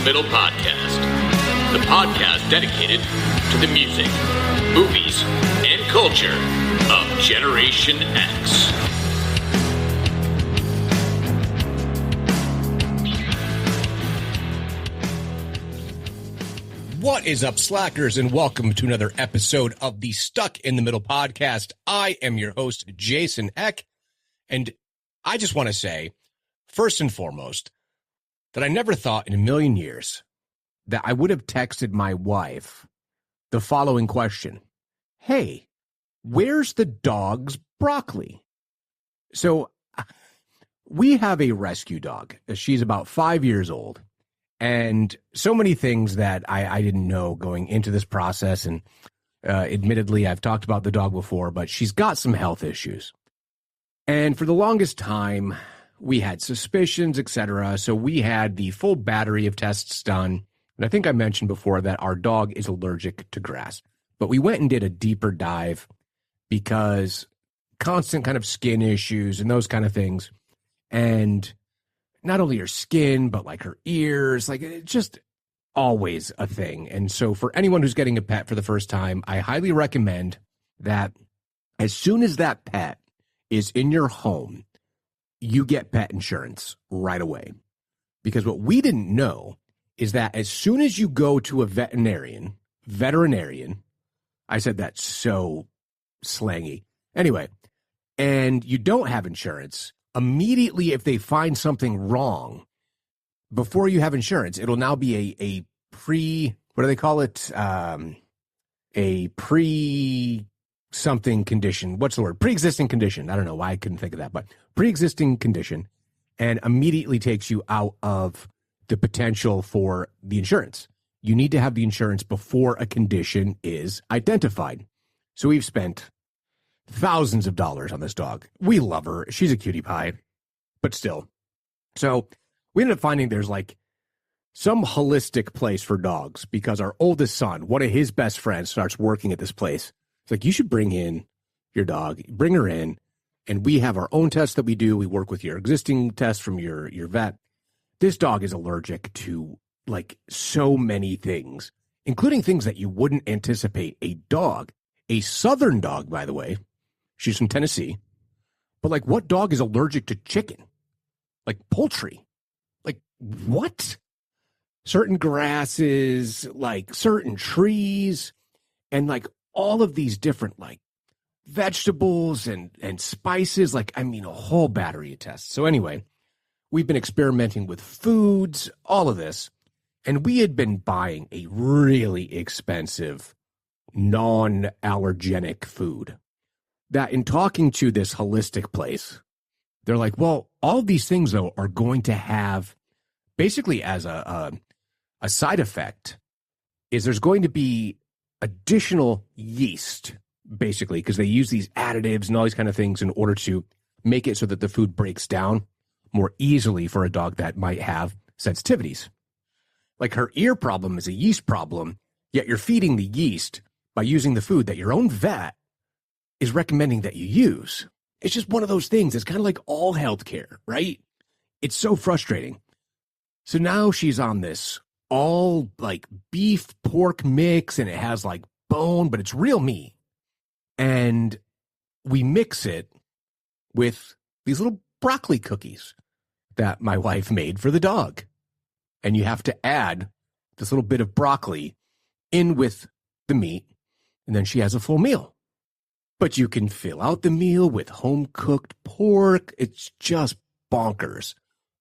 the Middle podcast, the podcast dedicated to the music, movies, and culture of Generation X. What is up, slackers, and welcome to another episode of the Stuck in the Middle podcast. I am your host, Jason Eck, and I just want to say, first and foremost, that I never thought in a million years that I would have texted my wife the following question. Hey, where's the dog's broccoli? So we have a rescue dog. She's about 5 years old. And so many things that I didn't know going into this process. And admittedly, I've talked about the dog before, but she's got some health issues. And for the longest time, we had suspicions, etc. So we had the full battery of tests done. And I think I mentioned before that our dog is allergic to grass. But we went and did a deeper dive because constant kind of skin issues and those kind of things. And not only her skin, but like her ears, like it's just always a thing. And so for anyone who's getting a pet for the first time, I highly recommend that as soon as that pet is in your home, you get pet insurance right away. Because what we didn't know is that as soon as you go to a veterinarian, I said that so slangy. Anyway, and you don't have insurance, immediately, if they find something wrong, before you have insurance, it'll now be a what do they call it? A pre-something condition. What's the word? Pre-existing condition. I don't know why I couldn't think of that, but pre-existing condition, and immediately takes you out of the potential for the insurance. You need to have the insurance before a condition is identified. So we've spent thousands of dollars on this dog. We love her. She's a cutie pie, but still. So we ended up finding there's like some holistic place for dogs because our oldest son, one of his best friends, starts working at this place. It's like, you should bring in your dog, bring her in, and we have our own tests that we do. We work with your existing tests from your vet. This dog is allergic to like so many things, including things that you wouldn't anticipate. A dog, a southern dog, by the way, she's from Tennessee. But like, what dog is allergic to chicken? Like poultry? Like what? Certain grasses, like certain trees, and like all of these different like vegetables and spices. Like, I mean, a whole battery of tests. So anyway, we've been experimenting with foods, all of this. And we had been buying a really expensive non-allergenic food. That in talking to this holistic place, they're like, well, all these things, though, are going to have basically as a side effect is there's going to be additional yeast, basically, because they use these additives and all these kind of things in order to make it so that the food breaks down more easily for a dog that might have sensitivities. Like her ear problem is a yeast problem, yet you're feeding the yeast by using the food that your own vet is recommending that you use. It's just one of those things. It's kind of like all healthcare, right? It's so frustrating. So now she's on this all like beef pork mix, and it has like bone, but it's real meat. And we mix it with these little broccoli cookies that my wife made for the dog. And you have to add this little bit of broccoli in with the meat, and then she has a full meal. But you can fill out the meal with home-cooked pork. It's just bonkers.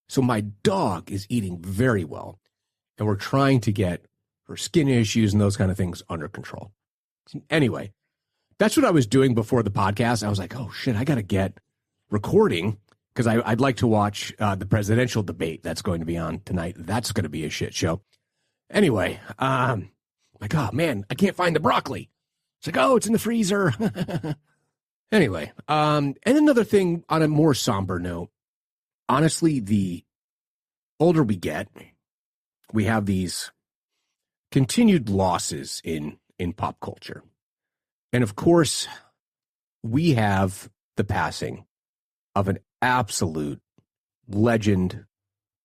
So my dog is eating very well, and we're trying to get her skin issues and those kind of things under control. Anyway, that's what I was doing before the podcast. I was like, oh, shit, I got to get recording because I'd like to watch the presidential debate that's going to be on tonight. That's going to be a shit show. Anyway, like, oh, man, I can't find the broccoli. It's like, oh, it's in the freezer. Anyway, and another thing on a more somber note, honestly, the older we get, we have these continued losses in pop culture. And of course, we have the passing of an absolute legend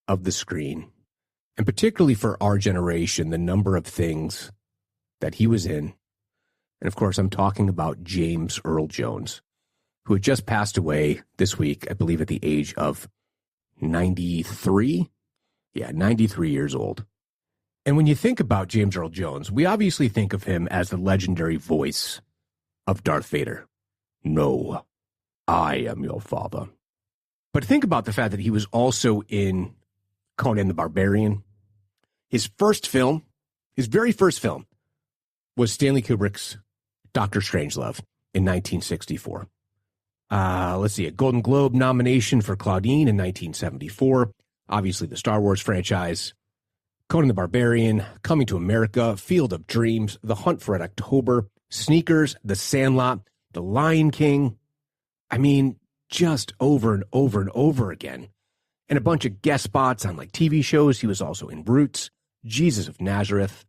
of the screen, And particularly for our generation, the number of things that he was in. And of course, I'm talking about James Earl Jones, who had just passed away this week, I believe at the age of 93. Yeah, 93 years old. And when you think about James Earl Jones, we obviously think of him as the legendary voice of Darth Vader. No, I am your father. But think about the fact that he was also in Conan the Barbarian. His very first film, was Stanley Kubrick's Dr. Strangelove in 1964. Let's see, a Golden Globe nomination for Claudine in 1974. Obviously, the Star Wars franchise. Conan the Barbarian, Coming to America, Field of Dreams, The Hunt for Red October, Sneakers, The Sandlot, The Lion King. I mean, just over and over and over again. And a bunch of guest spots on like TV shows. He was also in Roots, Jesus of Nazareth,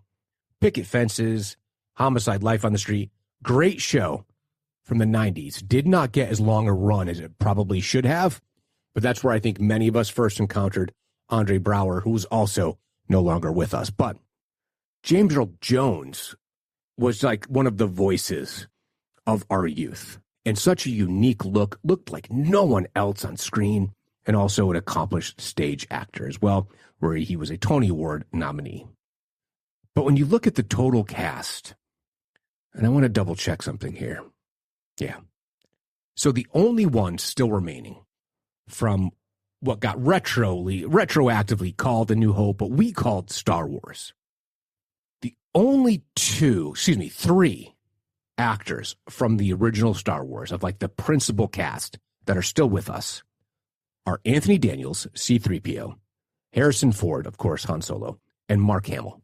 Picket Fences, Homicide: Life on the Street. Great show from the 90s. Did not get as long a run as it probably should have, but that's where I think many of us first encountered Andre Braugher, who was also no longer with us. But James Earl Jones was like one of the voices of our youth, and such a unique looked like no one else on screen, and also an accomplished stage actor as well, where he was a Tony Award nominee. But when you look at the total cast, and I want to double check something here. Yeah. So the only one still remaining from what got retroactively called A New Hope, but we called Star Wars. The only three actors from the original Star Wars, of like the principal cast that are still with us, are Anthony Daniels, C-3PO, Harrison Ford, of course, Han Solo, and Mark Hamill,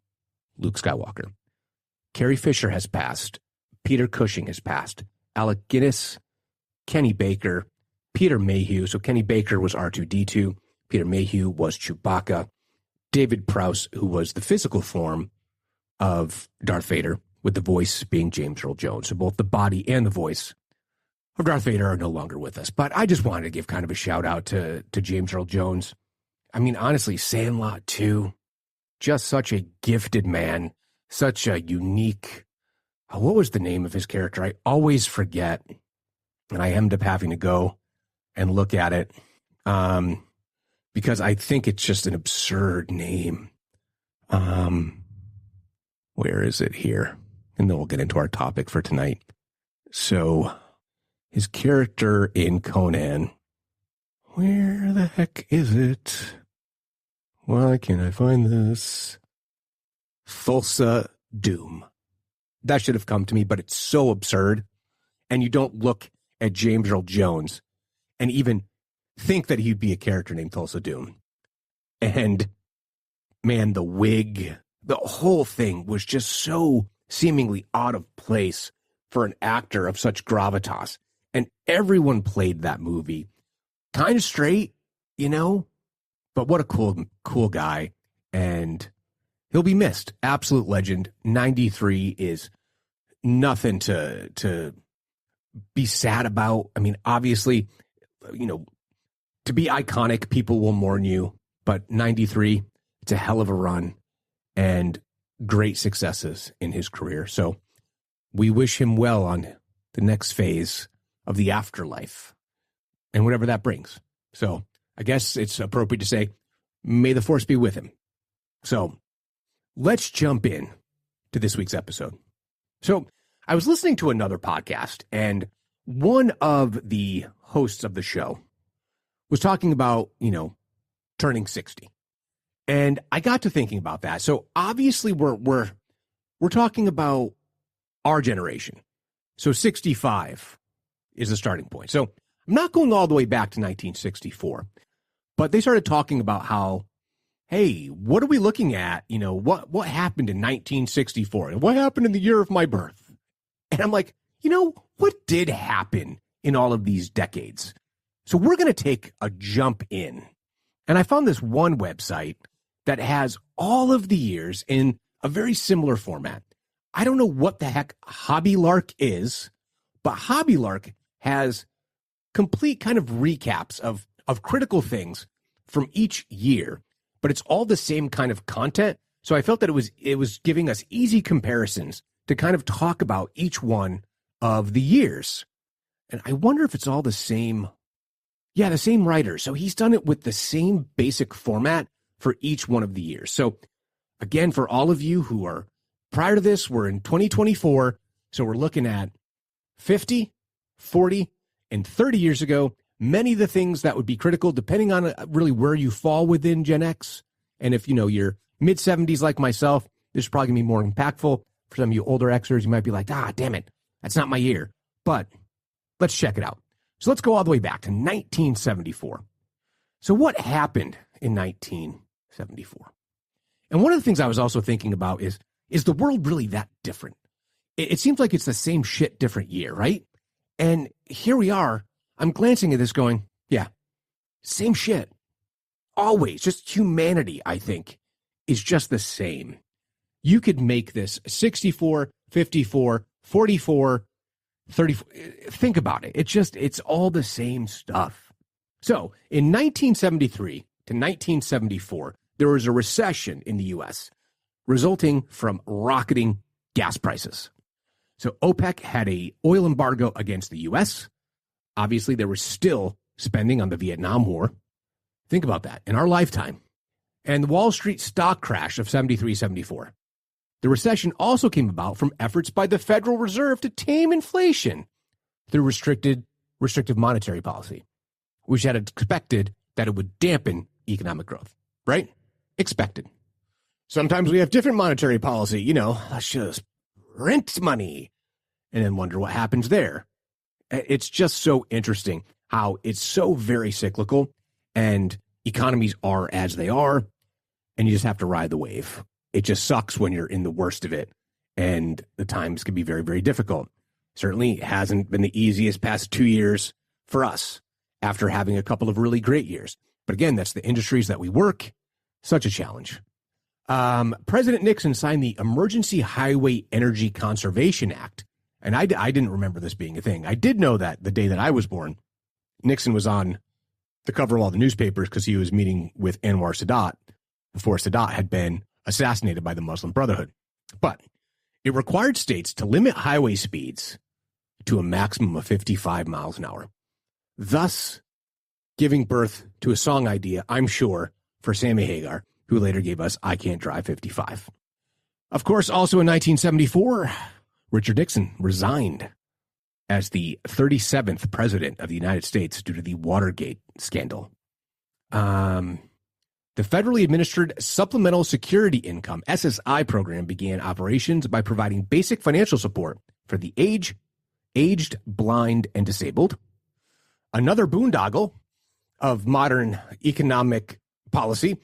Luke Skywalker. Carrie Fisher has passed. Peter Cushing has passed. Alec Guinness, Kenny Baker, Peter Mayhew. So Kenny Baker was R2-D2. Peter Mayhew was Chewbacca. David Prowse, who was the physical form of Darth Vader, with the voice being James Earl Jones. So both the body and the voice of Darth Vader are no longer with us. But I just wanted to give kind of a shout out to James Earl Jones. I mean, honestly, Sandlot too. Just such a gifted man, such a unique, what was the name of his character? I always forget, and I end up having to go and look at it because I think it's just an absurd name. Where is it here? And then we'll get into our topic for tonight. So his character in Conan, where the heck is it? Why can't I find this? Thulsa Doom. That should have come to me, but it's so absurd. And you don't look at James Earl Jones and even think that he'd be a character named Thulsa Doom. And man, the wig, the whole thing was just so seemingly out of place for an actor of such gravitas. And everyone played that movie kind of straight, you know, but what a cool guy. And he'll be missed. Absolute legend. 93 is nothing to be sad about. I mean, obviously, you know, to be iconic, people will mourn you, but 93, it's a hell of a run and great successes in his career. So we wish him well on the next phase of the afterlife and whatever that brings. So I guess it's appropriate to say, may the force be with him. So let's jump in to this week's episode. So I was listening to another podcast, and one of the hosts of the show was talking about, you know, turning 60. And I got to thinking about that. So obviously we're talking about our generation. So 65 is the starting point. So I'm not going all the way back to 1964, but they started talking about how, hey, what are we looking at? You know, what happened in 1964 and what happened in the year of my birth? And I'm like, you know, what did happen in all of these decades? So we're going to take a jump in. And I found this one website that has all of the years in a very similar format. I don't know what the heck Hobby Lark is, but Hobby Lark has complete kind of recaps of critical things from each year but it's all the same kind of content. So I felt that it was giving us easy comparisons to kind of talk about each one of the years. And I wonder if it's all the same. Yeah, the same writer. So he's done it with the same basic format for each one of the years. So again, for all of you who are prior to this, we're in 2024. So we're looking at 50, 40, and 30 years ago. Many of the things that would be critical, depending on really where you fall within Gen X. And if, you're mid-70s like myself, this is probably going to be more impactful. For some of you older Xers, you might be like, damn it, that's not my year. But let's check it out. So let's go all the way back to 1974. So what happened in 1974? And one of the things I was also thinking about is the world really that different? It seems like it's the same shit, different year, right? And here we are. I'm glancing at this going, yeah, same shit. Always. Just humanity, I think, is just the same. You could make this 64, 54, 44, 34. Think about it. It's all the same stuff. So in 1973 to 1974, there was a recession in the U.S. resulting from rocketing gas prices. So OPEC had a oil embargo against the U.S. Obviously, they were still spending on the Vietnam War. Think about that in our lifetime. And the Wall Street stock crash of 73, 74. The recession also came about from efforts by the Federal Reserve to tame inflation through restrictive monetary policy, which had expected that it would dampen economic growth, right? Expected. Sometimes we have different monetary policy, let's just print money and then wonder what happens there. It's just so interesting how it's so very cyclical and economies are as they are, and you just have to ride the wave. It just sucks when you're in the worst of it, and the times can be very, very difficult. Certainly hasn't been the easiest past 2 years for us after having a couple of really great years. But again, that's the industries that we work. Such a challenge. President Nixon signed the Emergency Highway Energy Conservation Act. And I didn't remember this being a thing. I did know that the day that I was born, Nixon was on the cover of all the newspapers because he was meeting with Anwar Sadat before Sadat had been assassinated by the Muslim Brotherhood. But it required states to limit highway speeds to a maximum of 55 miles an hour, thus giving birth to a song idea, I'm sure, for Sammy Hagar, who later gave us I Can't Drive 55. Of course, also in 1974, Richard Nixon resigned as the 37th president of the United States due to the Watergate scandal. The federally administered Supplemental Security Income, SSI program began operations by providing basic financial support for the aged, blind, and disabled. Another boondoggle of modern economic policy,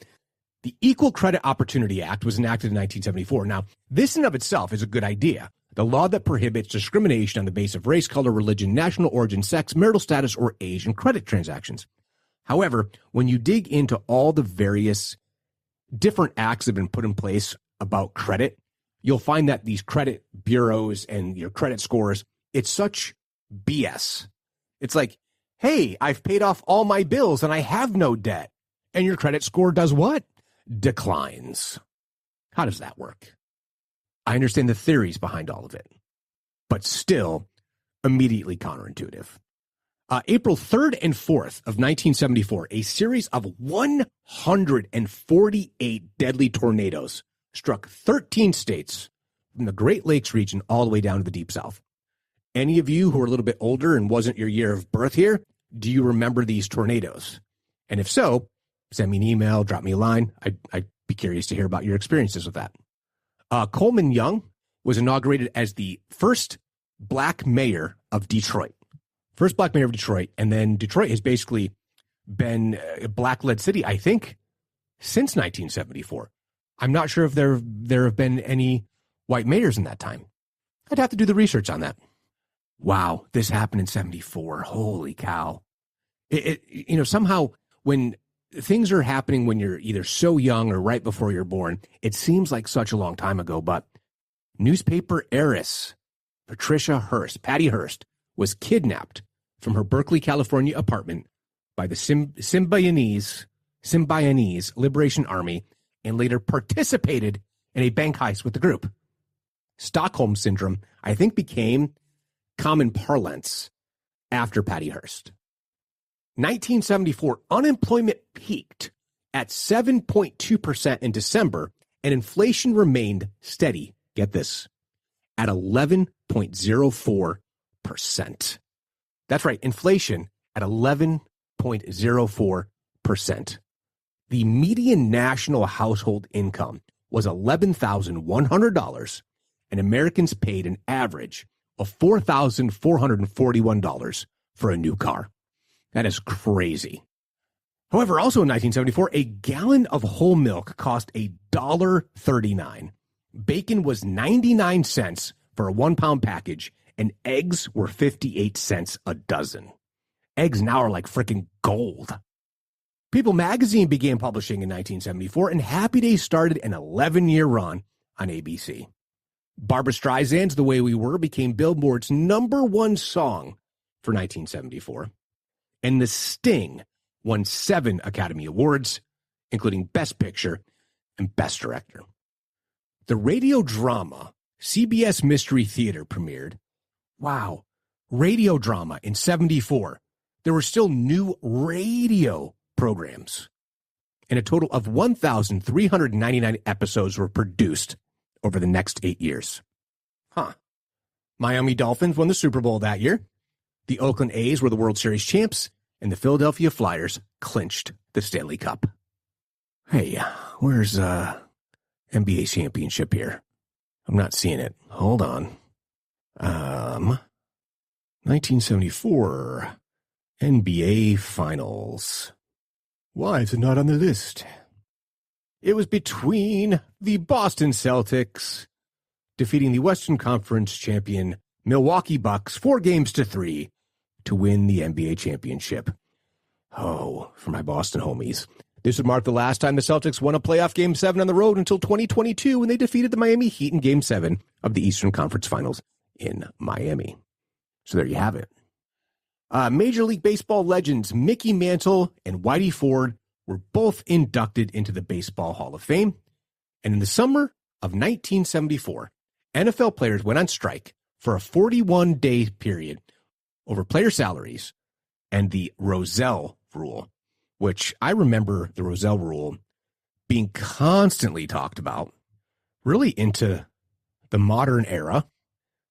the Equal Credit Opportunity Act was enacted in 1974. Now, this in of itself is a good idea. The law that prohibits discrimination on the basis of race, color, religion, national origin, sex, marital status, or age in credit transactions. However, when you dig into all the various different acts that have been put in place about credit, you'll find that these credit bureaus and your credit scores, it's such BS. It's like, hey, I've paid off all my bills and I have no debt. And your credit score does what? Declines. How does that work? I understand the theories behind all of it, but still immediately counterintuitive. April 3rd and 4th of 1974, a series of 148 deadly tornadoes struck 13 states from the Great Lakes region all the way down to the Deep South. Any of you who are a little bit older and wasn't your year of birth here, do you remember these tornadoes? And if so, send me an email, drop me a line. I'd be curious to hear about your experiences with that. Coleman Young was inaugurated as the first black mayor of Detroit. First black mayor of Detroit. And then Detroit has basically been a black-led city, I think, since 1974. I'm not sure if there have been any white mayors in that time. I'd have to do the research on that. Wow, this happened in 74. Holy cow. Somehow when things are happening when you're either so young or right before you're born, it seems like such a long time ago, but newspaper heiress Patty Hearst, was kidnapped from her Berkeley, California apartment by the Symbionese Symbionese Liberation Army and later participated in a bank heist with the group. Stockholm Syndrome, I think, became common parlance after Patty Hearst. 1974, unemployment peaked at 7.2% in December, and inflation remained steady. Get this, at 11.04%. That's right, inflation at 11.04%. The median national household income was $11,100, and Americans paid an average of $4,441 for a new car. That is crazy. However, also in 1974, a gallon of whole milk cost $1.39. Bacon was 99 cents for a 1-pound package, and eggs were 58 cents a dozen. Eggs now are like freaking gold. People magazine began publishing in 1974, and Happy Days started an 11-year run on ABC. Barbra Streisand's The Way We Were became Billboard's #1 song for 1974. And The Sting won 7 Academy Awards, including Best Picture and Best Director. The radio drama CBS Mystery Theater premiered. Wow, radio drama in 74. There were still new radio programs. And a total of 1,399 episodes were produced over the next 8 years. Miami Dolphins won the Super Bowl that year. The Oakland A's were the World Series champs, and the Philadelphia Flyers clinched the Stanley Cup. Hey, where's NBA championship here? I'm not seeing it. Hold on. 1974 NBA Finals. Why is it not on the list? It was between the Boston Celtics defeating the Western Conference champion Milwaukee Bucks 4-3 to win the NBA championship. Oh, for my Boston homies. This would mark the last time the Celtics won a playoff Game 7 on the road until 2022 when they defeated the Miami Heat in Game 7 of the Eastern Conference Finals in Miami. So there you have it. Major League Baseball legends Mickey Mantle and Whitey Ford were both inducted into the Baseball Hall of Fame. And in the summer of 1974, NFL players went on strike for a 41-day period over player salaries and the Rozelle Rule, which I remember the Rozelle Rule being constantly talked about, really into the modern era.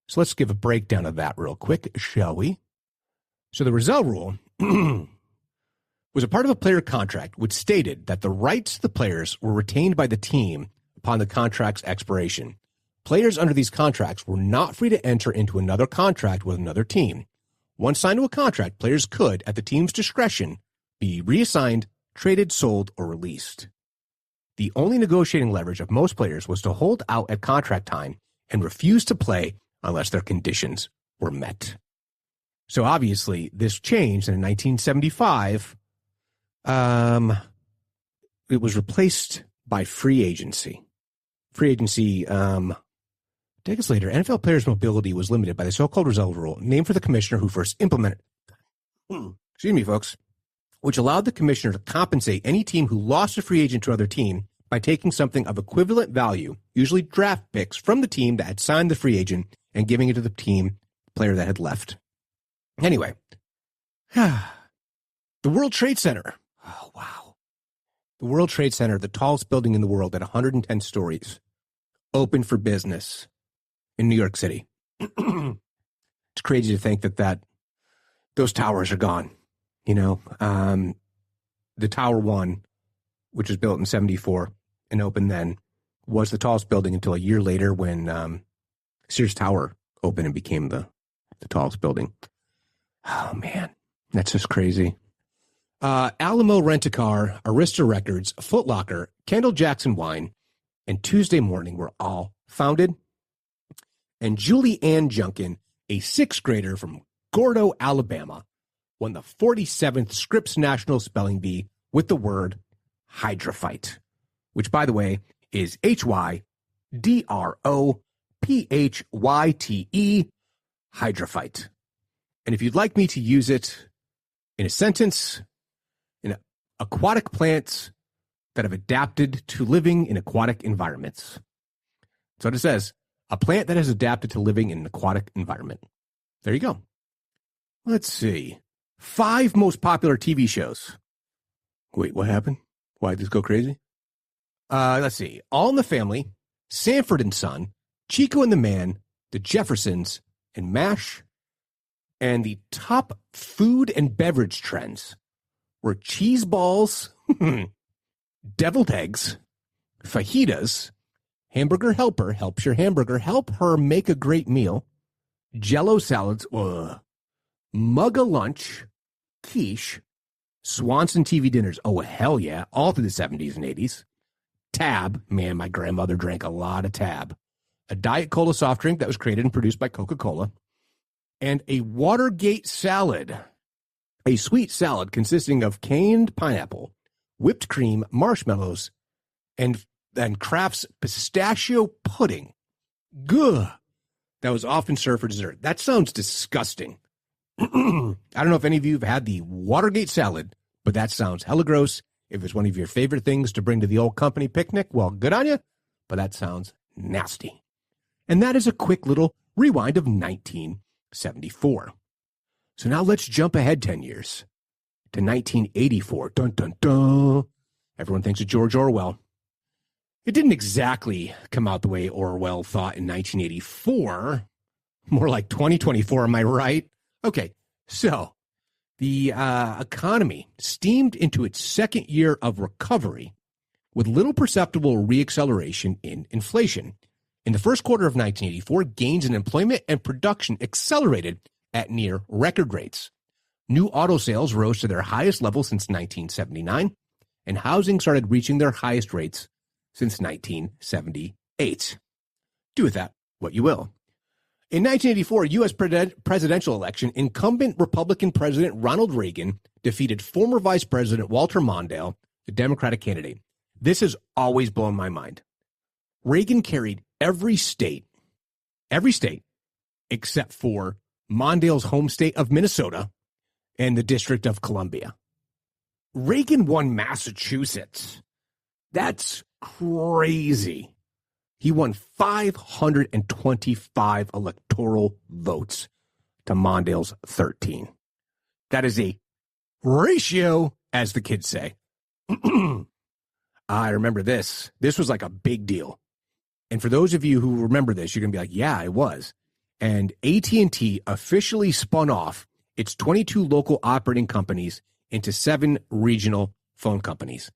So let's give a breakdown of that real quick, shall we? So the Rozelle Rule was a part of a player contract which stated that the rights to the players were retained by the team upon the contract's expiration. Players under these contracts were not free to enter into another contract with another team. Once signed to a contract, players could, at the team's discretion, be reassigned, traded, sold, or released. The only negotiating leverage of most players was to hold out at contract time and refuse to play unless their conditions were met. So obviously, this changed, and in 1975, it was replaced by free agency. Free agency, decades later, NFL players' mobility was limited by the so-called Rozelle Rule, named for the commissioner who first implemented it. Excuse me, folks. Which allowed the commissioner to compensate any team who lost a free agent to another team by taking something of equivalent value, usually draft picks, from the team that had signed the free agent and giving it to the team player that had left. Anyway, the World Trade Center. Oh, wow. The World Trade Center, the tallest building in the world at 110 stories, open for business in New York City. It's crazy to think that those towers are gone. You know, the Tower 1, which was built in 74 and opened then, was the tallest building until a year later when Sears Tower opened and became the tallest building. Oh, man, that's just crazy. Alamo Rent-A-Car, Arista Records, Foot Locker, Kendall Jackson Wine, and Tuesday Morning were all founded. And Julie Ann Junkin, a 6th grader from Gordo, Alabama, won the 47th Scripps National Spelling Bee with the word hydrophyte, which, by the way, is HYDROPHYTE, hydrophyte. And if you'd like me to use it in a sentence, in a aquatic plants that have adapted to living in aquatic environments. That's what it says. A plant that has adapted to living in an aquatic environment. There you go. Let's see. 5 most popular TV shows. Wait, what happened? Why did this go crazy? Let's see. All in the Family, Sanford and Son, Chico and the Man, The Jeffersons, and MASH. And the top food and beverage trends were cheese balls, deviled eggs, fajitas, hamburger helper, helps your hamburger, help her make a great meal, Jell-O salads, mug a lunch, quiche, Swanson TV dinners, oh hell yeah, all through the 70s and 80s, Tab, man, my grandmother drank a lot of Tab, a Diet Cola soft drink that was created and produced by Coca-Cola, and a Watergate salad, a sweet salad consisting of canned pineapple, whipped cream, marshmallows, and Kraft's pistachio pudding. Gah! That was often served for dessert. That sounds disgusting. I don't know if any of you have had the Watergate salad, but that sounds hella gross. If it's one of your favorite things to bring to the old company picnic, well, good on you, but that sounds nasty. And that is a quick little rewind of 1974. So now let's jump ahead 10 years to 1984. Dun, dun, dun. Everyone thinks of George Orwell. It didn't exactly come out the way Orwell thought in 1984. More like 2024, am I right? Okay, so the economy steamed into its second year of recovery with little perceptible reacceleration in inflation. In the first quarter of 1984, gains in employment and production accelerated at near record rates. New auto sales rose to their highest level since 1979, and housing started reaching their highest rates since 1978. Do with that what you will. In 1984, U.S. presidential election, incumbent Republican President Ronald Reagan defeated former Vice President Walter Mondale, the Democratic candidate. This has always blown my mind. Reagan carried every state except for Mondale's home state of Minnesota and the District of Columbia. Reagan won Massachusetts. That's crazy. He won 525 electoral votes to Mondale's 13. That is a ratio, as the kids say. I remember this. This was like a big deal. And for those of you who remember this, you're going to be like, yeah, it was. And AT&T officially spun off its 22 local operating companies into 7 regional phone companies.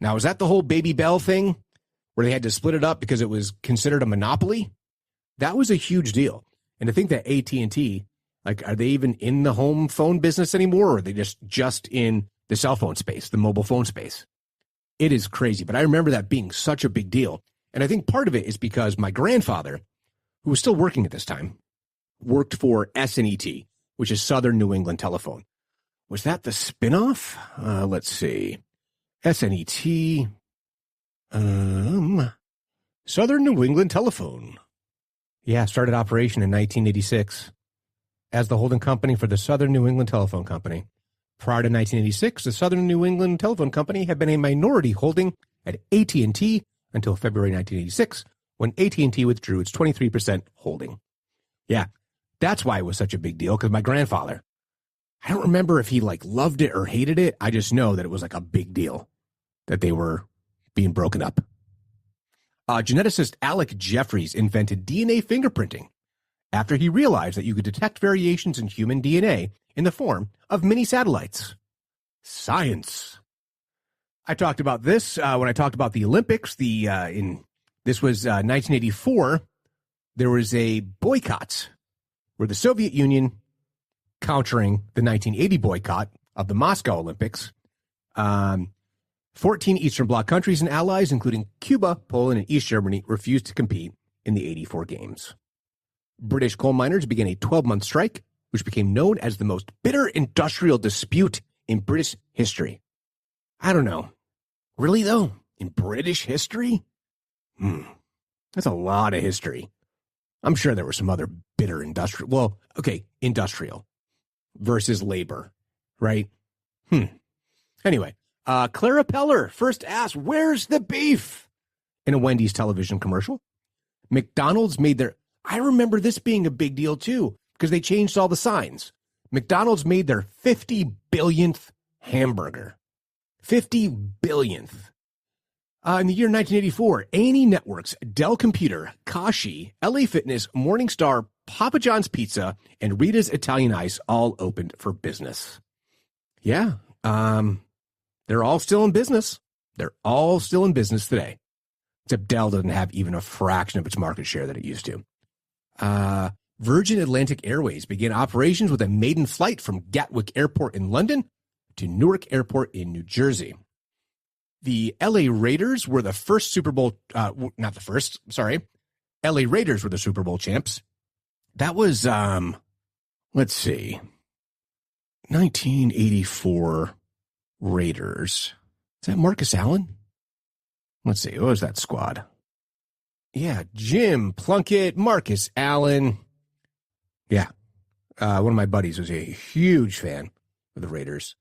Now, is that the whole Baby Bell thing where they had to split it up because it was considered a monopoly? That was a huge deal. And to think that AT&T, like, are they even in the home phone business anymore, or are they just in the cell phone space, the mobile phone space? It is crazy. But I remember that being such a big deal. And I think part of it is because my grandfather, who was still working at this time, worked for SNET, which is Southern New England Telephone. Was that the spinoff? Let's see. SNET, Southern New England Telephone. Yeah, started operation in 1986 as the holding company for the Southern New England Telephone Company. Prior to 1986, the Southern New England Telephone Company had been a minority holding at AT&T until February 1986, when AT&T withdrew its 23% holding. Yeah, that's why it was such a big deal, because my grandfather, I don't remember if he loved it or hated it. I just know that it was like a big deal that they were being broken up. Geneticist Alec Jeffreys invented DNA fingerprinting after he realized that you could detect variations in human DNA in the form of mini satellites. Science. I talked about this when I talked about the Olympics. This was 1984. There was a boycott where the Soviet Union, countering the 1980 boycott of the Moscow Olympics, 14 Eastern Bloc countries and allies, including Cuba, Poland, and East Germany, refused to compete in the 84 games. British coal miners began a 12-month strike, which became known as the most bitter industrial dispute in British history. I don't know. Really, though? In British history? That's a lot of history. I'm sure there were some other bitter industrial. Well, okay, industrial versus labor, right? Anyway, Clara Peller first asked, "Where's the beef?" in a Wendy's television commercial. McDonald's made their, I remember this being a big deal too, because they changed all the signs. McDonald's made their 50 billionth hamburger. 50 billionth. In the year 1984, A&E Networks, Dell Computer, Kashi, LA Fitness, Morningstar, Papa John's Pizza, and Rita's Italian Ice all opened for business. Yeah, they're all still in business. They're all still in business today. Except Dell doesn't have even a fraction of its market share that it used to. Virgin Atlantic Airways began operations with a maiden flight from Gatwick Airport in London to Newark Airport in New Jersey. The LA Raiders were the first Super Bowl, not the first, sorry. LA Raiders were the Super Bowl champs. That was, let's see, 1984 Raiders. Is that Marcus Allen? Let's see, what was that squad? Yeah, Jim Plunkett, Marcus Allen. Yeah, one of my buddies was a huge fan of the Raiders.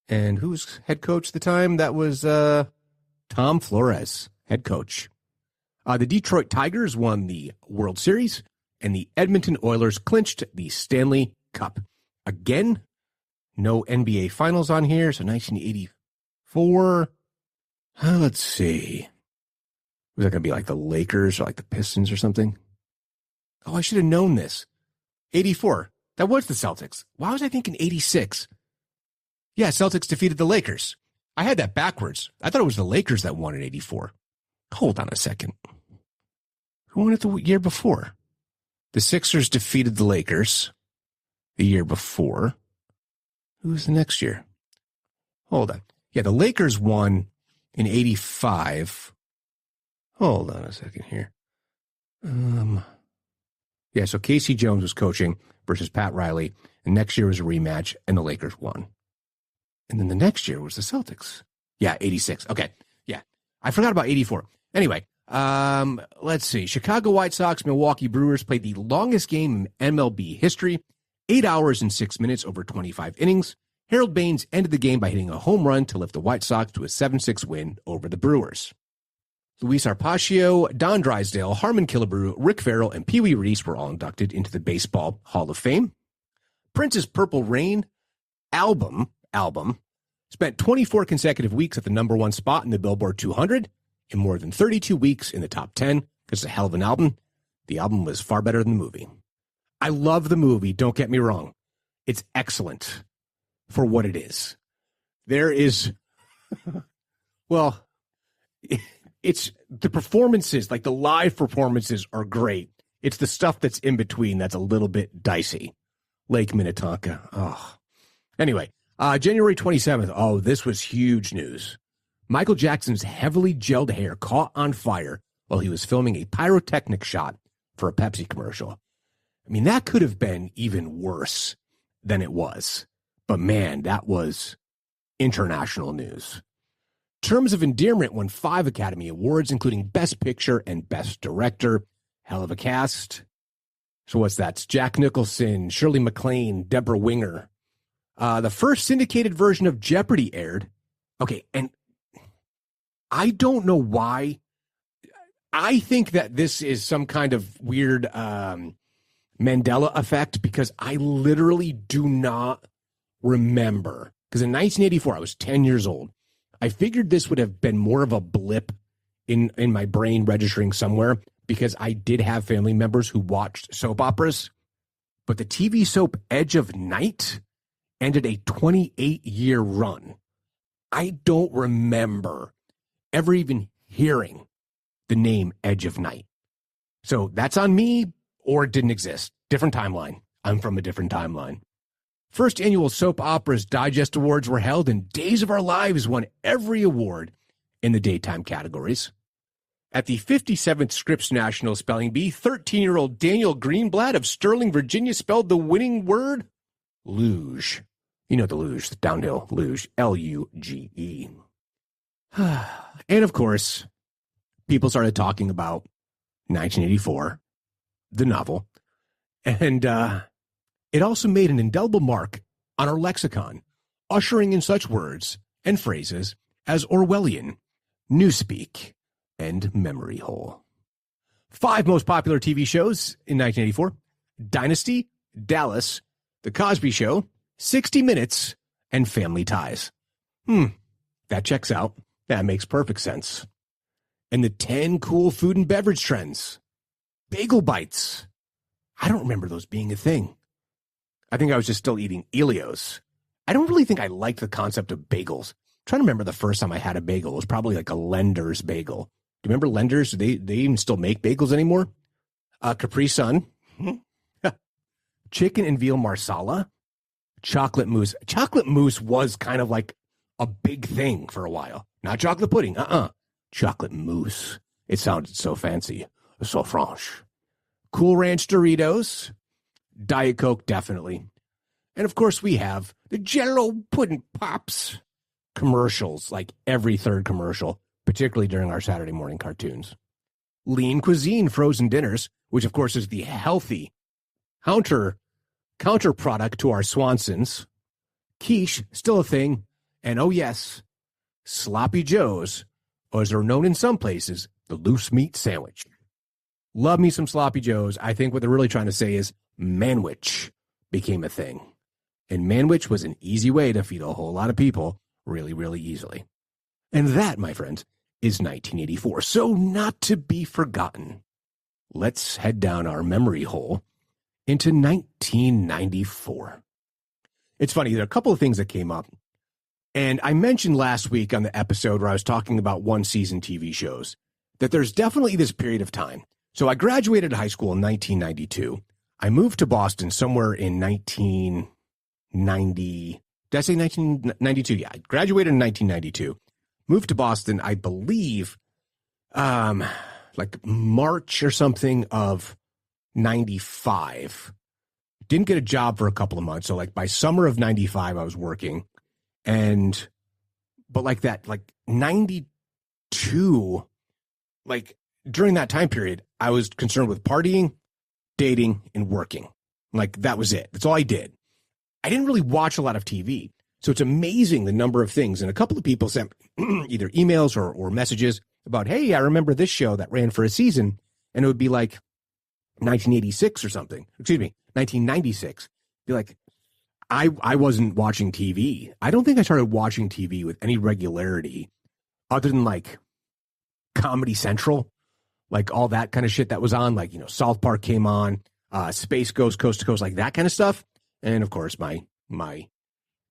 And who was head coach at the time? That was Tom Flores, head coach. The Detroit Tigers won the World Series, and the Edmonton Oilers clinched the Stanley Cup. Again, no NBA Finals on here, so 1984. Let's see. Was that going to be like the Lakers or like the Pistons or something? Oh, I should have known this. 84. That was the Celtics. Why was I thinking 86? Yeah, Celtics defeated the Lakers. I had that backwards. I thought it was the Lakers that won in 84. Hold on a second. Who won it the year before? The Sixers defeated the Lakers the year before. Who was the next year? Hold on. Yeah, the Lakers won in 85. Hold on a second here. Yeah, so Casey Jones was coaching versus Pat Riley, and next year was a rematch, and the Lakers won. And then the next year was the Celtics. Yeah, 86. Okay, yeah. I forgot about 84. Anyway, let's see. Chicago White Sox, Milwaukee Brewers played the longest game in MLB history, 8 hours and 6 minutes over 25 innings. Harold Baines ended the game by hitting a home run to lift the White Sox to a 7-6 win over the Brewers. Luis Arpaio, Don Drysdale, Harmon Killebrew, Rick Farrell, and Pee Wee Reese were all inducted into the Baseball Hall of Fame. Prince's Purple Rain album spent 24 consecutive weeks at the number one spot in the Billboard 200 and more than 32 weeks in the top 10. It's a hell of an album. The album was far better than the movie. I love the movie, don't get me wrong. It's excellent for what it is. There is, well, it's the performances, like the live performances are great. It's the stuff that's in between that's a little bit dicey. Lake Minnetonka. Oh. Anyway, January 27th. Oh, this was huge news. Michael Jackson's heavily gelled hair caught on fire while he was filming a pyrotechnic shot for a Pepsi commercial. I mean, that could have been even worse than it was. But man, that was international news. Terms of Endearment won 5 Academy Awards, including Best Picture and Best Director. Hell of a cast. So what's that? It's Jack Nicholson, Shirley MacLaine, Deborah Winger. The first syndicated version of Jeopardy aired. Okay, and I don't know why. I think that this is some kind of weird Mandela effect because I literally do not remember. Because in 1984, I was 10 years old. I figured this would have been more of a blip in my brain registering somewhere because I did have family members who watched soap operas. But the TV soap Edge of Night ended a 28-year run. I don't remember ever even hearing the name Edge of Night. So that's on me, or it didn't exist. Different timeline. I'm from a different timeline. First annual Soap Operas Digest Awards were held, and Days of Our Lives won every award in the daytime categories. At the 57th Scripps National Spelling Bee, 13-year-old Daniel Greenblatt of Sterling, Virginia, spelled the winning word luge. You know the luge, the downhill luge, L-U-G-E. And of course, people started talking about 1984, the novel, and it also made an indelible mark on our lexicon, ushering in such words and phrases as Orwellian, newspeak, and memory hole. 5 most popular TV shows in 1984: Dynasty, Dallas, The Cosby Show, 60 Minutes, and Family Ties. That checks out. That makes perfect sense. And the 10 cool food and beverage trends. Bagel bites. I don't remember those being a thing. I think I was just still eating Elios. I don't really think I liked the concept of bagels. I'm trying to remember the first time I had a bagel. It was probably like a Lender's bagel. Do you remember Lender's? Do they even still make bagels anymore? Capri Sun. Chicken and veal marsala. Chocolate mousse. Chocolate mousse was kind of like a big thing for a while. Not chocolate pudding. Chocolate mousse. It sounded so fancy. So French. Cool Ranch Doritos. Diet Coke, definitely. And of course, we have the Jello Pudding Pops commercials, like every third commercial, particularly during our Saturday morning cartoons. Lean Cuisine frozen dinners, which of course is the healthy counter product to our Swansons. Quiche, still a thing. And oh yes, Sloppy Joes, or as they're known in some places, the loose meat sandwich. Love me some Sloppy Joes. I think what they're really trying to say is manwich became a thing. And manwich was an easy way to feed a whole lot of people really, really easily. And that, my friends, is 1984. So not to be forgotten. Let's head down our memory hole into 1994. It's funny, there are a couple of things that came up. And I mentioned last week on the episode where I was talking about one-season TV shows that there's definitely this period of time. So I graduated high school in 1992. I moved to Boston somewhere in 1990. Did I say 1992? Yeah, I graduated in 1992. Moved to Boston, I believe, like March or something of 95. Didn't get a job for a couple of months. So like by summer of 95, I was working. But like that, like 92, like during that time period, I was concerned with partying, dating, and working. Like that was it. That's all I did. I didn't really watch a lot of TV. So it's amazing the number of things. And a couple of people sent either emails or messages about, hey, I remember this show that ran for a season. And it would be like 1986 or something. Excuse me, 1996. Be like, I wasn't watching TV. I don't think I started watching TV with any regularity other than like Comedy Central, like all that kind of shit that was on. Like, you know, South Park came on, Space Goes Coast to Coast, like that kind of stuff. And of course, my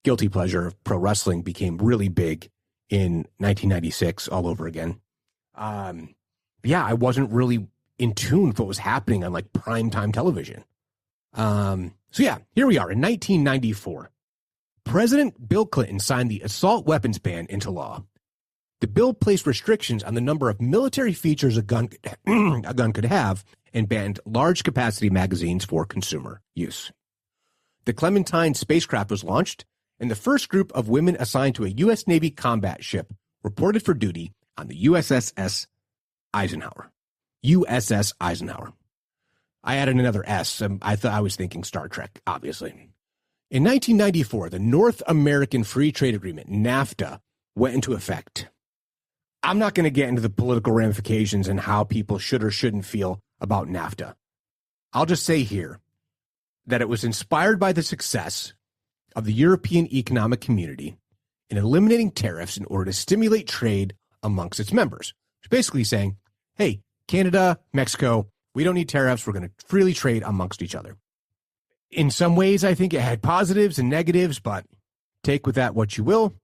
guilty pleasure of pro wrestling became really big in 1996 all over again. Yeah, I wasn't really in tune with what was happening on like primetime television. So yeah, here we are in 1994. President Bill Clinton signed the assault weapons ban into law. The bill placed restrictions on the number of military features a gun could have and banned large capacity magazines for consumer use. The Clementine spacecraft was launched, and the first group of women assigned to a U.S. Navy combat ship reported for duty on the USS Eisenhower. USS Eisenhower. I added another S. I was thinking Star Trek, obviously. In 1994, the North American Free Trade Agreement, NAFTA, went into effect. I'm not going to get into the political ramifications and how people should or shouldn't feel about NAFTA. I'll just say here that it was inspired by the success of the European Economic Community in eliminating tariffs in order to stimulate trade amongst its members. It's basically saying, hey, Canada, Mexico, we don't need tariffs. We're going to freely trade amongst each other. In some ways, I think it had positives and negatives, but take with that what you will.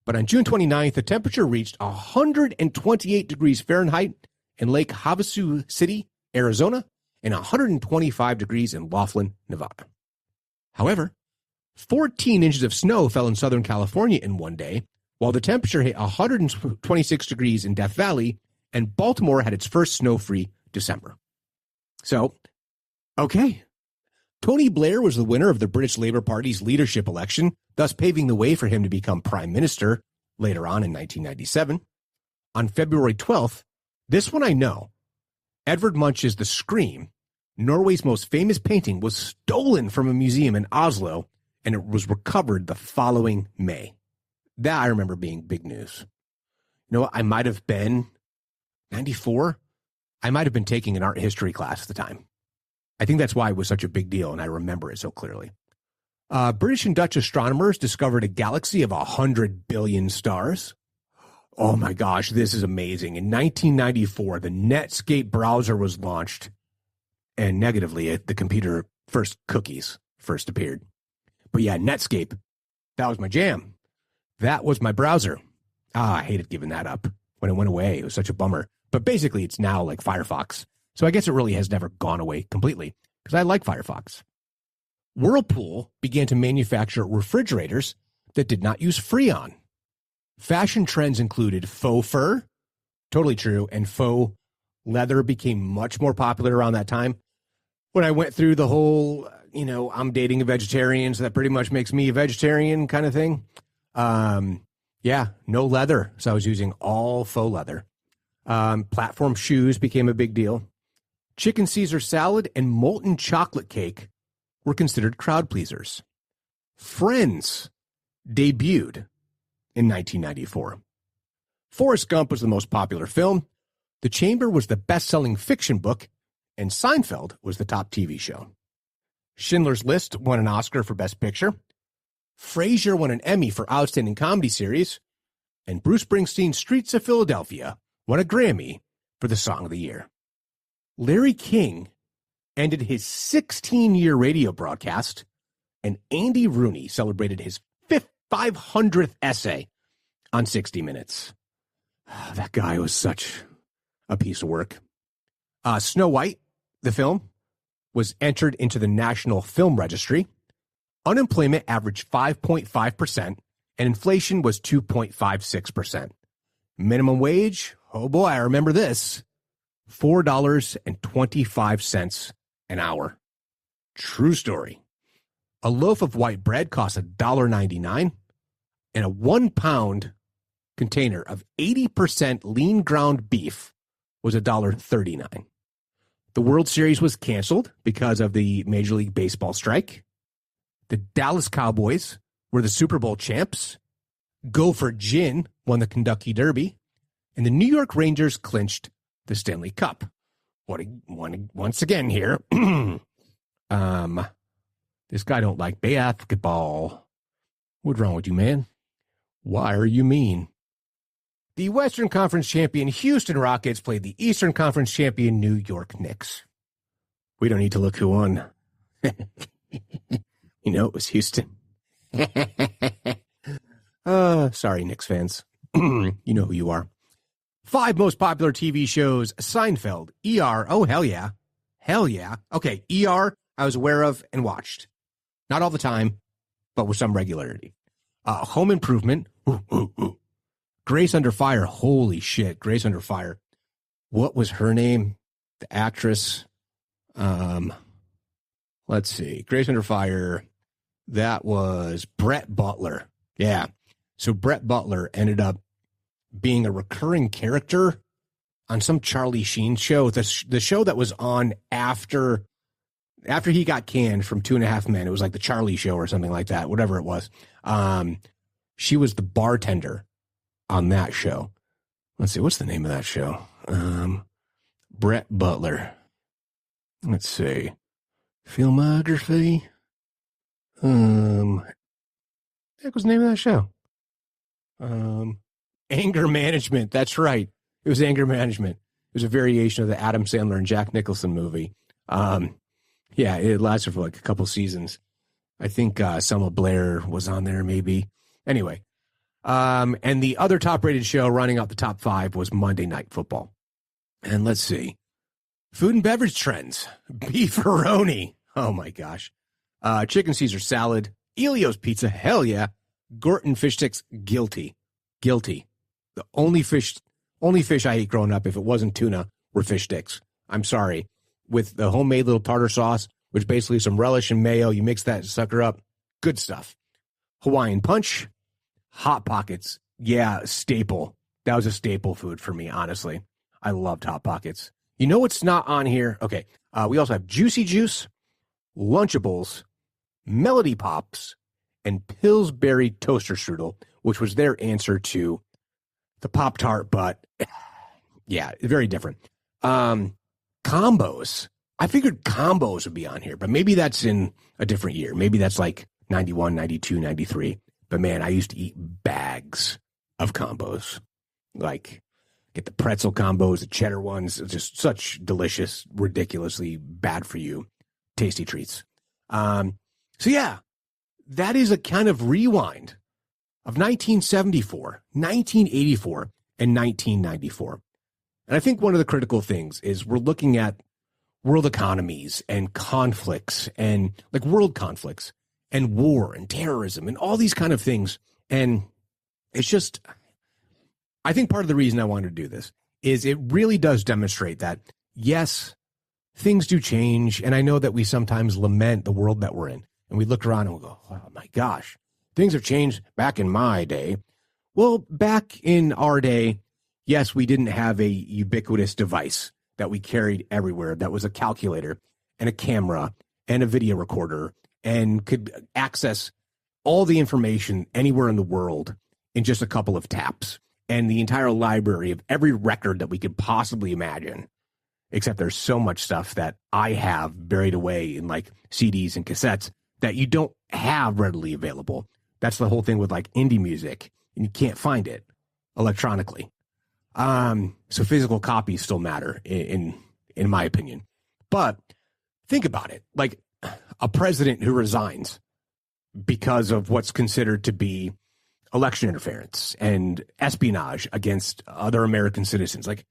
But on June 29th, the temperature reached 128 degrees Fahrenheit in Lake Havasu City, Arizona, and 125 degrees in Laughlin, Nevada. However, 14 inches of snow fell in Southern California in one day, while the temperature hit 126 degrees in Death Valley, and Baltimore had its first snow-free December. So, okay. Tony Blair was the winner of the British Labour Party's leadership election, thus paving the way for him to become prime minister later on in 1997. On February 12th, this one I know, Edvard Munch's The Scream, Norway's most famous painting, was stolen from a museum in Oslo, and it was recovered the following May. That I remember being big news. You know what? I might have been 94. I might have been taking an art history class at the time. I think that's why it was such a big deal, and I remember it so clearly. British and Dutch astronomers discovered a galaxy of 100 billion stars. Oh my gosh, this is amazing. In 1994, the Netscape browser was launched, and negatively, the computer cookies first appeared. But yeah, Netscape, that was my jam. That was my browser. I hated giving that up when it went away. It was such a bummer. But basically, it's now like Firefox. So I guess it really has never gone away completely because I like Firefox. Whirlpool began to manufacture refrigerators that did not use Freon. Fashion trends included faux fur, totally true, and faux leather became much more popular around that time. When I went through the whole, I'm dating a vegetarian, so that pretty much makes me a vegetarian kind of thing. Yeah, no leather. So I was using all faux leather. Platform shoes became a big deal. Chicken Caesar salad and molten chocolate cake were considered crowd pleasers. Friends debuted in 1994. Forrest Gump was the most popular film. The Chamber was the best-selling fiction book, and Seinfeld was the top TV show. Schindler's List won an Oscar for Best Picture. Frasier won an Emmy for Outstanding Comedy Series, and Bruce Springsteen's Streets of Philadelphia won a Grammy for the Song of the Year. Larry King ended his 16-year radio broadcast, and Andy Rooney celebrated his 500th essay on 60 Minutes. That guy was such a piece of work. Snow White, the film, was entered into the National Film Registry. Unemployment averaged 5.5%, and inflation was 2.56%. Minimum wage, oh boy, I remember this, $4.25 an hour. True story. A loaf of white bread cost $1.99, and a 1-pound container of 80% lean ground beef was $1.39. The World Series was canceled because of the Major League Baseball strike. The Dallas Cowboys were the Super Bowl champs. Gopher Gin won the Kentucky Derby. And the New York Rangers clinched the Stanley Cup. Once again here. This guy don't like basketball. What's wrong with you, man? Why are you mean? The Western Conference champion Houston Rockets played the Eastern Conference champion New York Knicks. We don't need to look who won. It was Houston. Sorry, Knicks fans. You know who you are. 5 most popular TV shows: Seinfeld, ER, oh, hell yeah. Hell yeah. Okay, ER, I was aware of and watched. Not all the time, but with some regularity. Home Improvement. Grace Under Fire. Holy shit, Grace Under Fire. What was her name? The actress. Let's see. Grace Under Fire. That was Brett Butler. Yeah. So Brett Butler ended up being a recurring character on some Charlie Sheen show. The show that was on after he got canned from 2.5 Men. It was like the Charlie Show or something like that, whatever it was. She was the bartender on that show. Let's see, what's the name of that show? Brett Butler. Let's see. Filmography. What was the name of that show? Anger Management. That's right. It was Anger Management. It was a variation of the Adam Sandler and Jack Nicholson movie. Yeah, it lasted for like a couple seasons. I think Selma Blair was on there maybe. Anyway, and the other top-rated show running out the top 5 was Monday Night Football. And let's see. Food and beverage trends. Beefaroni. Oh, my gosh. Chicken Caesar salad. Elio's Pizza. Hell yeah. Gorton fish sticks. Guilty. The only fish I ate growing up, if it wasn't tuna, were fish sticks. I'm sorry. With the homemade little tartar sauce, which basically some relish and mayo, you mix that sucker up. Good stuff. Hawaiian Punch. Hot Pockets. Yeah, staple. That was a staple food for me, honestly. I loved Hot Pockets. You know what's not on here? Okay. We also have Juicy Juice, Lunchables, Melody Pops, and Pillsbury Toaster Strudel, which was their answer to the Pop-Tart, but yeah, very different. Combos. I figured combos would be on here, but maybe that's in a different year. Maybe that's like 91, 92, 93. But man, I used to eat bags of combos. Like, get the pretzel combos, the cheddar ones, just such delicious, ridiculously bad for you, tasty treats. So yeah, that is a kind of rewind of 1974, 1984, and 1994. And I think one of the critical things is we're looking at world economies and conflicts and like world conflicts and war and terrorism and all these kind of things. And it's just, I think part of the reason I wanted to do this is it really does demonstrate that, yes, things do change. And I know that we sometimes lament the world that we're in. And we look around and we go, oh my gosh, things have changed back in my day. Well, back in our day, yes, we didn't have a ubiquitous device that we carried everywhere. That was a calculator and a camera and a video recorder and could access all the information anywhere in the world in just a couple of taps. And the entire library of every record that we could possibly imagine, except there's so much stuff that I have buried away in like CDs and cassettes that you don't have readily available. That's the whole thing with like indie music, and you can't find it electronically. So physical copies still matter in my opinion. But think about it, like a president who resigns because of what's considered to be election interference and espionage against other American citizens, like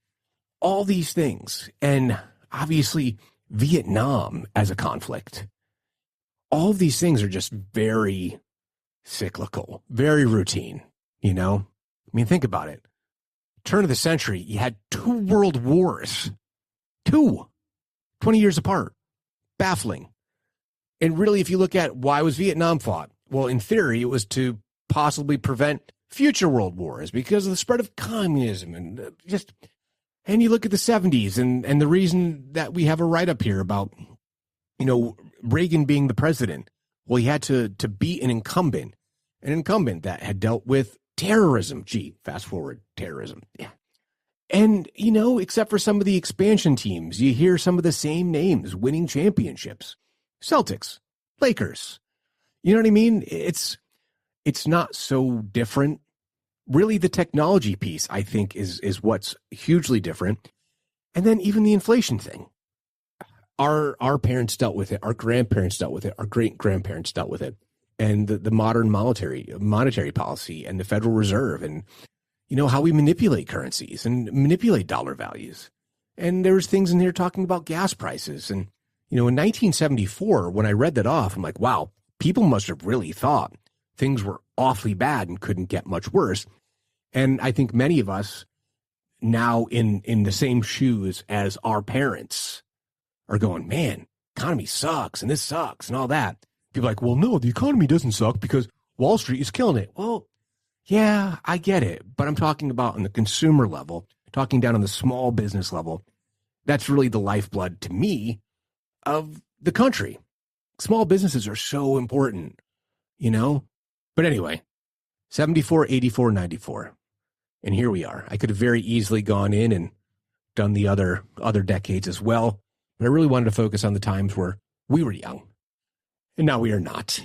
all these things. And obviously Vietnam as a conflict, all of these things are just very cyclical, very routine, you know? I mean, think about it. Turn of the century, you had 2 world wars, 20 years apart. Baffling. And really, if you look at why was Vietnam fought? Well, in theory, it was to possibly prevent future world wars because of the spread of communism and and you look at the 70s and the reason that we have a write-up here about, you know, Reagan being the president. Well, he had to be an incumbent that had dealt with terrorism. Gee, fast forward, terrorism. Yeah. And, you know, except for some of the expansion teams, you hear some of the same names winning championships. Celtics, Lakers. You know what I mean? It's not so different. Really, the technology piece, I think, is what's hugely different. And then even the inflation thing. Our parents dealt with it. Our grandparents dealt with it. Our great-grandparents dealt with it. And the modern monetary policy and the Federal Reserve and, you know, how we manipulate currencies and manipulate dollar values. And there's things in here talking about gas prices. And, you know, in 1974, when I read that off, I'm like, wow, people must have really thought things were awfully bad and couldn't get much worse. And I think many of us now in the same shoes as our parents are going, man, economy sucks and this sucks and all that. People are like, well, no, the economy doesn't suck because Wall Street is killing it. Well, yeah, I get it. But I'm talking about on the consumer level, talking down on the small business level. That's really the lifeblood to me of the country. Small businesses are so important, you know? But anyway, 74, 84, 94. And here we are. I could have very easily gone in and done the other decades as well. But I really wanted to focus on the times where we were young. And now we are not.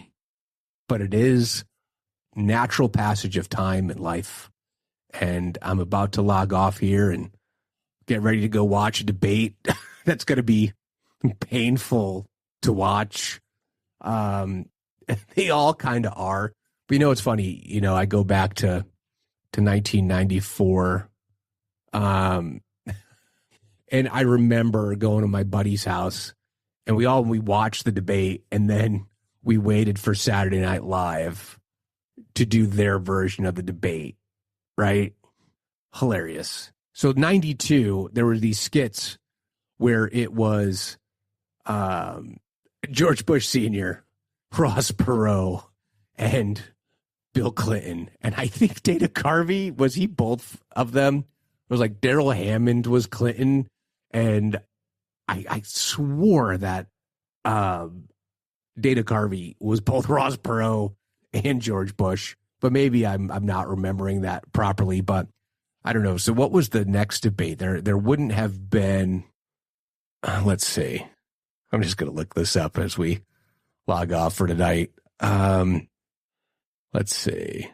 But it is natural passage of time in life. And I'm about to log off here and get ready to go watch a debate that's going to be painful to watch. They all kind of are. But you know, it's funny. You know, I go back to 1994. And I remember going to my buddy's house and we watched the debate and then we waited for Saturday Night Live to do their version of the debate, right? Hilarious. So 92, there were these skits where it was George Bush Sr., Ross Perot, and Bill Clinton. And I think Dana Carvey, was he both of them? It was like Daryl Hammond was Clinton. And I swore that Dana Carvey was both Ross Perot and George Bush. but maybe I'm not remembering that properly. But I don't know. So what was the next debate? There wouldn't have been. Let's see. I'm just going to look this up as we log off for tonight. Let's see.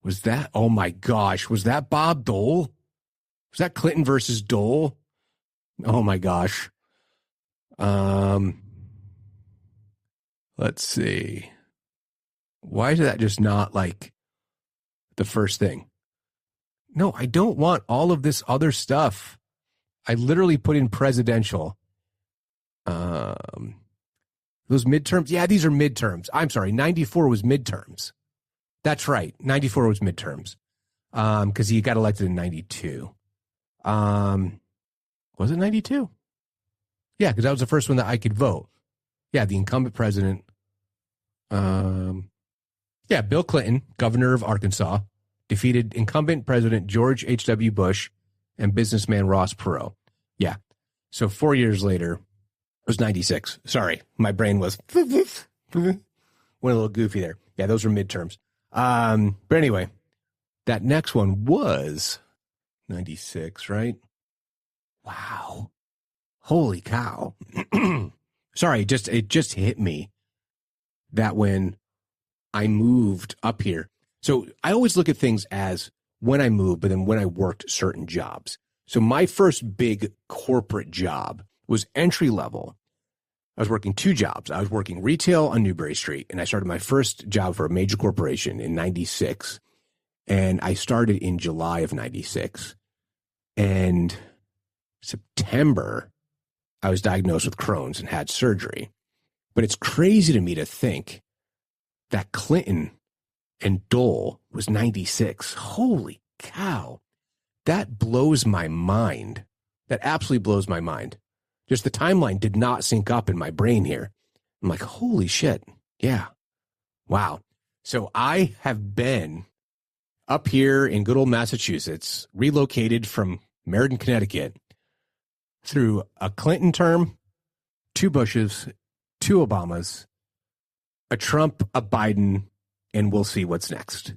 Was that? Oh my gosh! Was that Bob Dole? Was that Clinton versus Dole? Oh my gosh. Let's see. Why is that just not like the first thing? No, I don't want all of this other stuff. I literally put in presidential. Those midterms. Yeah, these are midterms. I'm sorry. 94 was midterms. That's right. 94 was midterms. Because he got elected in 92. Was it 92? Yeah, because that was the first one that I could vote. Yeah, the incumbent president. Yeah, Bill Clinton, governor of Arkansas, defeated incumbent President George H.W. Bush and businessman Ross Perot. Yeah. So 4 years later, it was 96. Sorry, my brain was went a little goofy there. Yeah, those were midterms. But anyway, that next one was 96, right? Wow. Holy cow. Sorry, it just hit me that when I moved up here. So I always look at things as when I moved, but then when I worked certain jobs. So my first big corporate job was entry level. I was working two jobs. I was working retail on Newbury Street, and I started my first job for a major corporation in 96. And I started in July of 96. And September, I was diagnosed with Crohn's and had surgery. But it's crazy to me to think that Clinton and Dole was 96. Holy cow. That blows my mind. That absolutely blows my mind. Just the timeline did not sync up in my brain here. I'm like, holy shit. Yeah. Wow. So I have been up here in good old Massachusetts, relocated from Meriden, Connecticut, through a Clinton term, two Bushes, two Obamas, a Trump, a Biden, and we'll see what's next.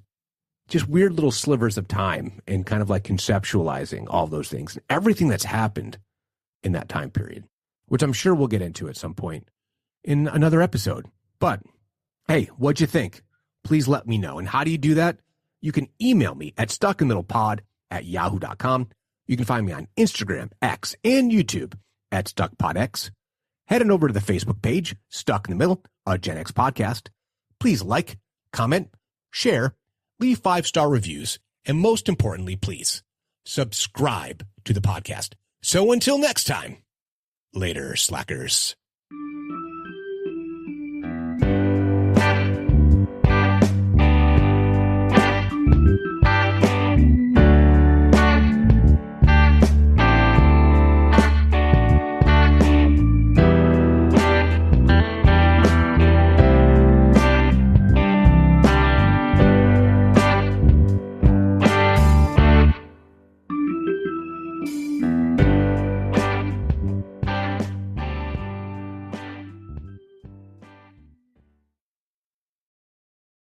Just weird little slivers of time and kind of like conceptualizing all those things. Everything that's happened in that time period, which I'm sure we'll get into at some point in another episode. But hey, what'd you think? Please let me know. And how do you do that? You can email me at stuckinthemiddlepod@yahoo.com. You can find me on Instagram, X, and YouTube at StuckPodX. Head on over to the Facebook page, Stuck in the Middle, a Gen X podcast. Please like, comment, share, leave 5-star reviews, and most importantly, please subscribe to the podcast. So until next time, later, slackers.